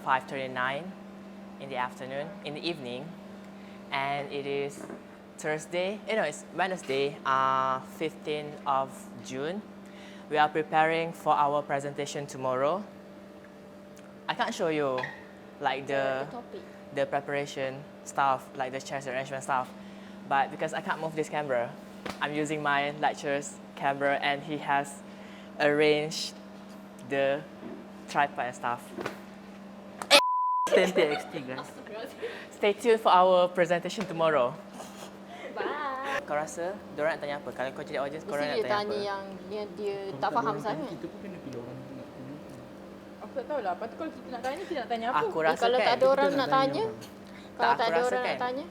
5:39 in the afternoon, in the evening, and it is Thursday, it's Wednesday, 15th of June. We are preparing for our presentation tomorrow. I can't show you like the preparation stuff, like the chairs arrangement stuff, but because I can't move this camera, I'm using my lecturer's camera and he has arranged the tripod and stuff. Stay tuned for our presentation tomorrow. Bye. Kau rasa diorang nak tanya apa? Kalau kau jadi audience, korang nak Mesti dia tanya tanya apa? yang dia tak faham sangat. Kita pun kena pilih orang nak tanya. Aku tak tahulah. Lepas tu kalau kita nak tanya, kita nak tanya apa? Aku rasa Kalau kan, tak ada orang nak tanya, kalau Tak, tak aku ada rasa orang kan. nak tanya,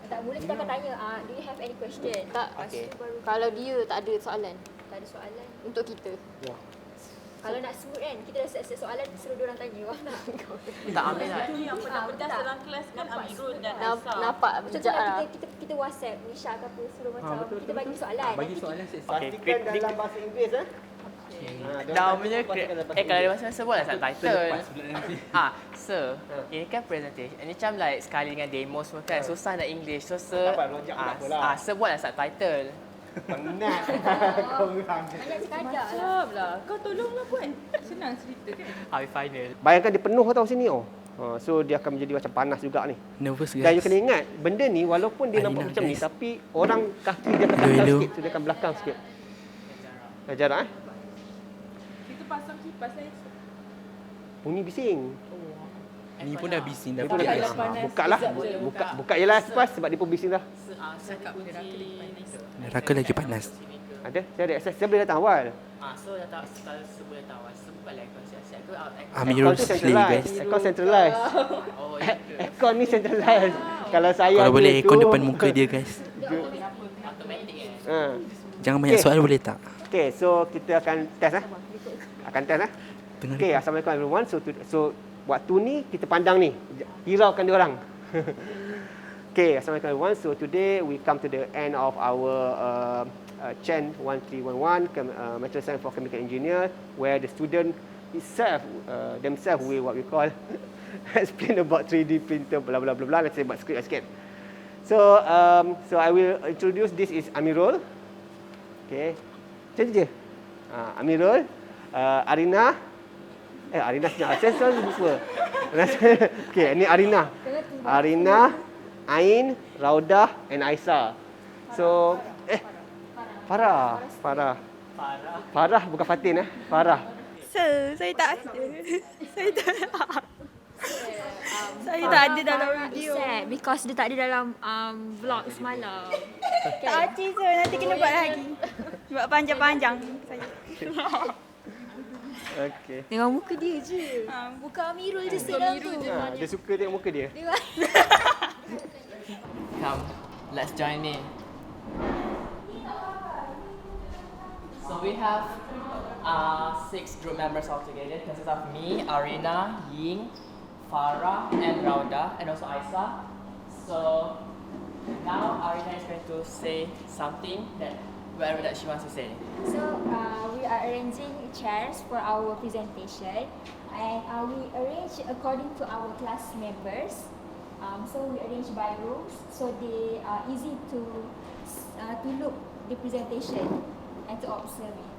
Tak, mula kita akan tanya, do you have any question? tak. Okay. Kalau dia tak ada soalan Tak ada soalan. untuk kita. Kalau nak smooth kan, kita dah set soalan, suruh diorang tanya. Tak ambil lah. Itu yang pedas dalam kelas kan Amirul dan Aisyah. Nampak Betul bijak lah, lah. kita WhatsApp Nisha ke apa, suruh macam betul, kita bagi soalan. Bagi nanti soalan set. Okay, Pastikan dalam bahasa Inggeris Dah punya kalau dia masa boleh subtitle. Sebelah nanti. Sir, ini kan presentation. Ini macam like sekali dengan demo semua kan. Susah nak English. So sir, Tak apa, rojak pun tak apalah. sir buatlah subtitle. Penat korang. Banyak sekadar lah. Siap lah. Kau tolonglah buat. Senang cerita kan. Habis final. Bayangkan dia penuh tau sini so dia akan menjadi macam panas juga ni. Nervous Dan you guys. kena ingat, benda ni walaupun dia nampak Alina, macam ni guys. tapi orang kaki dia akan belakang Hello. sikit. So dia akan belakang sikit. Jarak Kita pasang kipas lah. Bunyi bising. Ni pun dah bising dah. Tapi panas. ada panas. Buka lah. Sekejap je. Buka je lah kipas sebab dia pun bising dah. Cakap Neraka lagi panas. Ada? Saya ada akses. Saya boleh datang awal. So dah tahu kalau sebut tahu. Sebut lah aircon siap-siap tu out. Amirul Aircon tu slay centralised. guys. Aircon centralised. Oh, ya ke? Aircon ni centralised. Kalau saya Kalau boleh ambil aircon tu- depan muka dia guys. Automatic Ha. Jangan banyak Okay. soalan boleh tak? Okay, so kita akan test Akan test Tengah Okay, Assalamualaikum everyone. So waktu ni kita pandang ni, hiraukan dia orang. Okay, Assalamualaikum everyone. So today we come to the end of our CHEN 1311 Material Science for Chemical Engineer, where the student themselves will what we call explain about 3D printer blah blah blah blah. Let's say about script sikit. So I will introduce, this is Amirul. Okay, macam tu je. Amirul, Arina. Arina senyap. Saya selalu lupa. Okay, ini Arina. Arina, Ain, Raudah and Aisyah. So, Farah. Farah bukan Fatin Farah. Sir, saya tak ada. Saya tak ada dalam video. Sad because dia tak ada dalam vlog semalam. Tak acik sir, nanti kena buat lagi. Buat panjang-panjang saya. Okay. Tengok muka dia je. Buka Amirul je sedang tu. Dia suka tengok muka dia. Come, let's join me. So we have 6 group members altogether. Consists of me, Arina, Ying, Farah, and Rauda, and also Aisyah. So now Arina is going to say something whatever that she wants to say. So we are arranging chairs for our presentation, and we arrange according to our class members. So we arrange by rows, so they are easy to look the presentation and to observe it.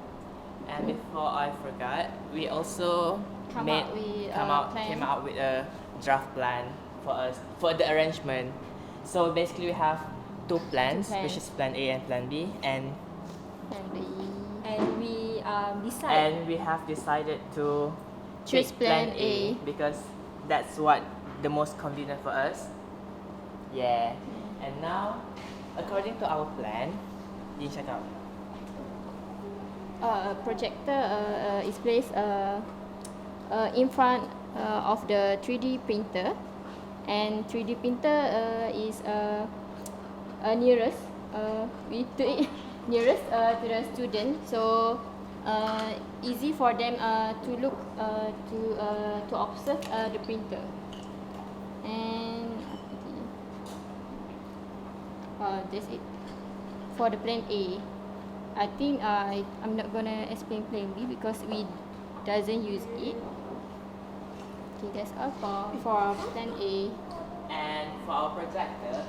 And before I forgot, we also Came out with a draft plan for us for the arrangement. So basically, we have two plans, which is Plan A and Plan B, and we decide. and we have decided to Choose pick Plan A. because that's what the most convenient for us. Yeah. And now, according to our plan, you check out. Projector is placed in front of the 3D printer, and 3D printer is nearest nearest to the student, so easy for them to look to observe the printer. And that's it for the plan A. I think I'm not gonna explain plan B because we doesn't use it. Okay, that's all for plan A. And for our projector,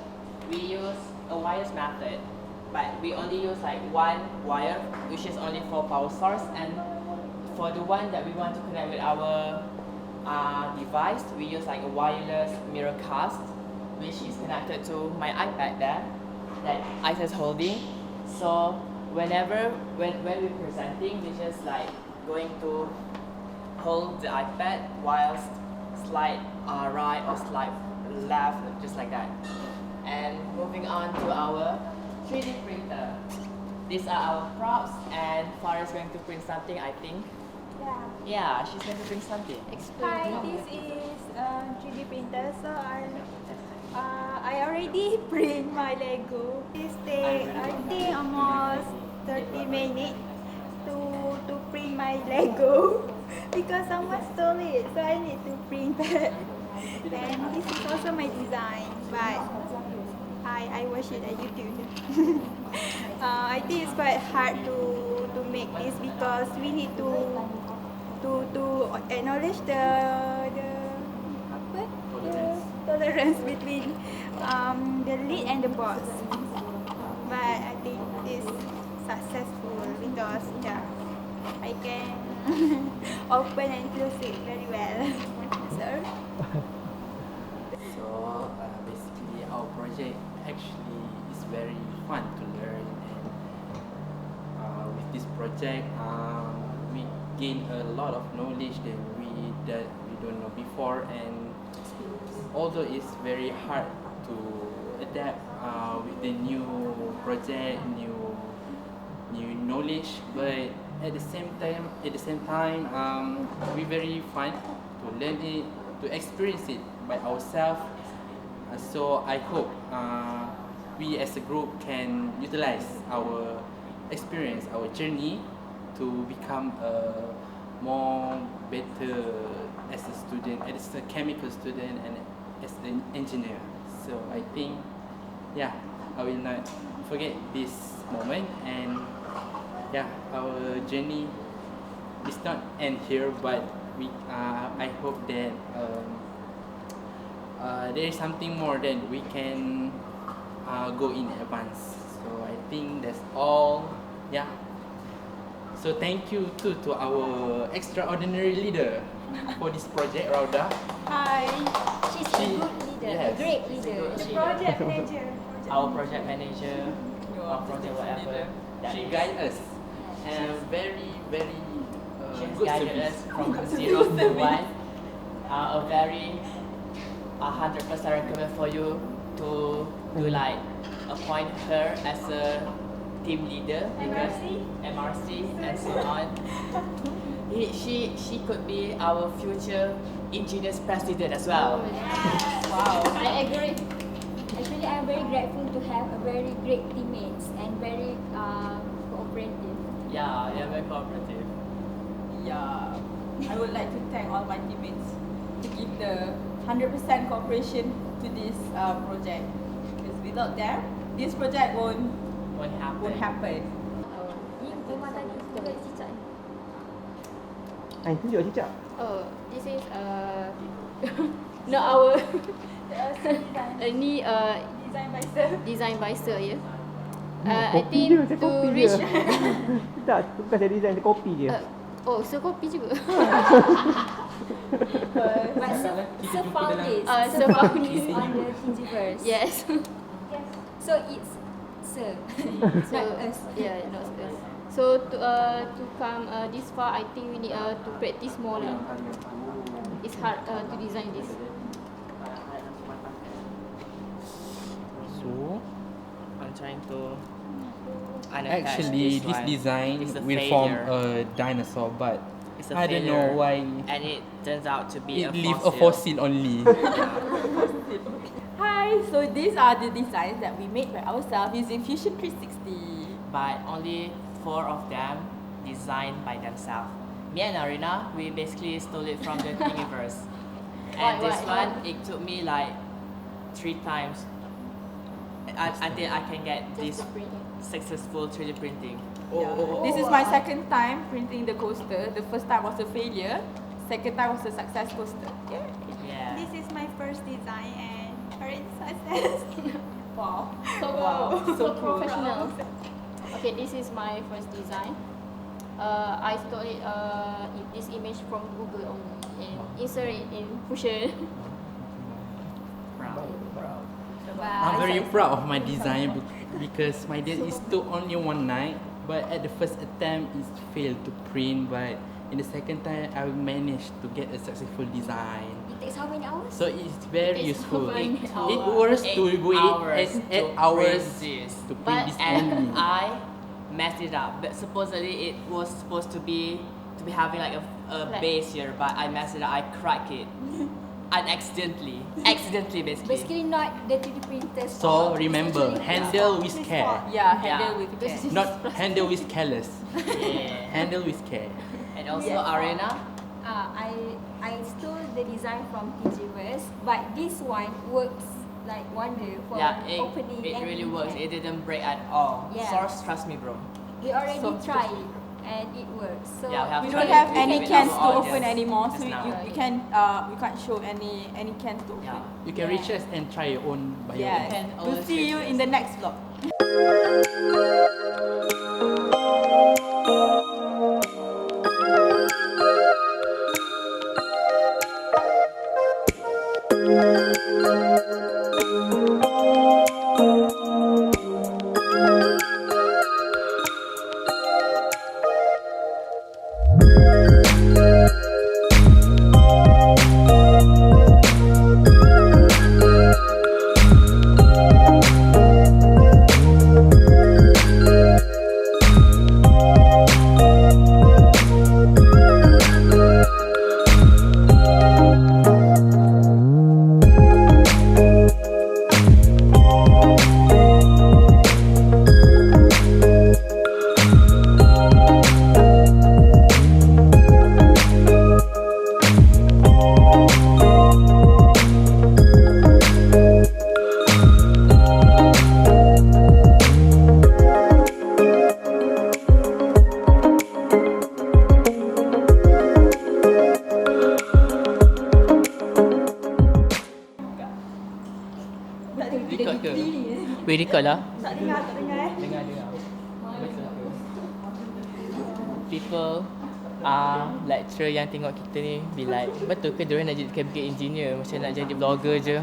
we use a wires method, but we only use like one wire, which is only for power source. And for the one that we want to connect with our device, we use like a wireless mirror cast, which is connected to my iPad there, that Isa's holding. So when we're presenting, we're just like going to hold the iPad whilst slide right or slide left, just like that. And moving on to our 3D printer. These are our props, and Farah is going to print something, I think. Yeah. Yeah, she's going to print something. Hi, this is 3D printer. So I already print my Lego. This take I think almost 30 minutes to print my Lego because someone stole it, so I need to print that. And this is also my design, but I watch it at YouTube. I think it's quite hard to make this because we need to acknowledge the tolerance between the lead and the boss. But I think it's successful because I can open and close it very well. Sir? So basically our project actually is very fun to learn, and with this project we gain a lot of knowledge that we don't know before, and although it's very hard to adapt with the new project, new knowledge, but at the same time we very fun to learn it, to experience it by ourselves. So I hope we as a group can utilize our experience, our journey to become a more better as a student, as a chemical student, and as an engineer. So I think, I will not forget this moment, and our journey is not end here, but I hope that there is something more that we can go in advance. So I think that's all. So thank you too to our extraordinary leader for this project, Rauda. Hi. She's a good leader, Yes. a great leader. The project manager. Our project manager, or project whatever, that She is, guide us, and very she has good guided service. us from 0 to 1. A very 100% recommend for you to like appoint her as a team leader, because MRC and so on. She could be our future engineers president as well. Wow, I agree. Actually, I'm very grateful to have a very great teammates and very cooperative. Yeah, you're very cooperative. Yeah, I would like to thank all my teammates to give the 100% cooperation to this project. Because without them, this project won't happen. Ni rumah tadi juga cicak. Tunjuk cicak. Oh, this is not our ni design by sir ya. I think to reach Tak, bukan saya design, saya copy je. oh, so copy juga. But Sir found this. Sir found this. on the Thingiverse. Yes. So it's Sir. So Not us. yeah, not us. So to come this far, I think we need to practice more lah. It's hard to design this. So I'm trying to unattach actually this one. design It's a will form failure. a dinosaur, but It's a I don't know failure. why And it turns out to be it a leave fossil. a fossil only. Hi, so these are the designs that we made by ourselves using Fusion 360. But only 4 of them designed by themselves. Me and Arina, we basically stole it from the Thingiverse. And this one, it took me like 3 times until I can get this successful 3D printing. This is my second time printing the coaster. The first time was a failure. second time was a success coaster. Yeah. Yeah. This is my first design and already success. Wow. Wow, so cool. professional. Okay, this is my first design. I stole it this image from Google only and insert it in Fusion. I'm very proud of my design because my dad is took only one night, but at the first attempt it failed to print, but in the second time I managed to get a successful design. It takes how many hours? So it's very It takes useful. how many It was to wait and 8 hours to print But this and only. I messed it up. But supposedly it was supposed to be having like a Like- base here, but I messed it up. I cracked it. Accidentally basically. Basically not the 3D printers. So remember, Actually, handle with care, Yeah, Yeah. handle with care. not handle with careless. Yeah. Handle with care. And also Arena. I stole the design from TGverse, but this one works like wonder for Yeah, opening. it and really works. closing. It didn't break at all. Yeah. Source, trust me, bro. We already So- tried it and it works. So Yeah, we have We tried don't it have with any our cans to audience open anymore, so just now. you can't show any cans to open. Yeah. You can reach us and try your own by your Yes. own. can We'll always see you reach in us. the next vlog. Record ke? Weh, record lah. Tak dengar eh. Dengar. Betul ke? People lecturer yang tengok kita ni be like, betul ke diorang nak jadi chemical engineer macam nak jadi blogger je?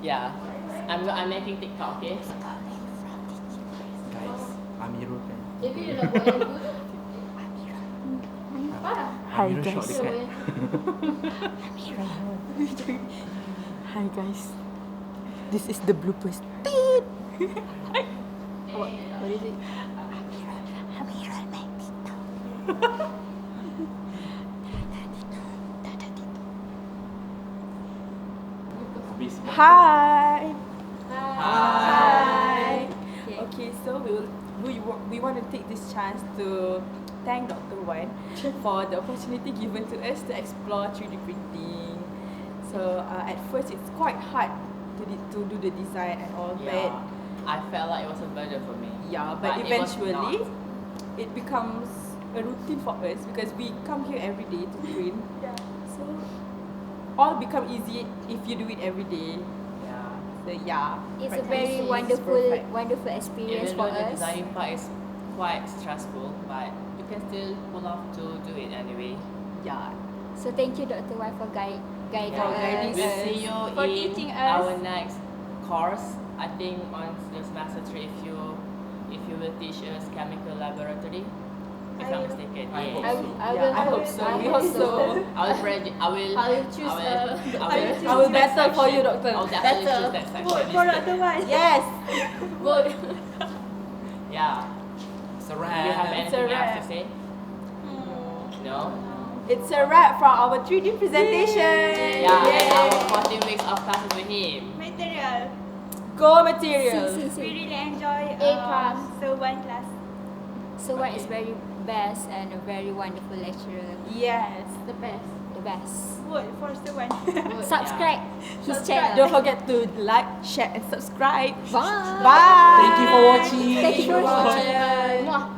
Yeah. I'm making TikTok, okay? Guys, Amirul kan. Jadi dia nak buat yang good. Amirul shot dekat. Hi guys, this is the bloopers. What is it? Habis. Hi. Hi. Okay, so we want to take this chance to thank Dr. Wan for the opportunity given to us to explore 3D printing. So at first it's quite hard to do the design and all, Yeah. I felt like it was a burden for me. but it was eventually not. it becomes a routine for us because we come here every day to print. So all become easy if you do it every day. Yeah. So yeah, It's a practice very is wonderful perfect. experience Even for though the us. designing part is quite stressful, but you can still pull off to do it anyway. Yeah. So thank you, Dr. Y, for guiding guiding us. We'll see you For in teaching us. our next course. I think on the semester 3 if you will teach us chemical laboratory. If I'm not mistaken. I hope Yeah. I hope so. We hope so. I will choose, I will better for you, doctor. I'll definitely Better. choose that section. Vote for Dr. Wan. Yes. Good. Yeah. It's a Do you have wrap. anything else wrap. to say? No? It's a wrap from our 3D presentation. Yeah, and our 14 weeks of classes with him. Material. Go materials. We really enjoy class. so one class. So Y is very best and a very wonderful lecturer. Yes. The best. The best. Vote for the one. Subscribe his channel. Don't forget to like, share, and subscribe. Bye. Bye. Thank you for watching. Thank you for watching. Mwah.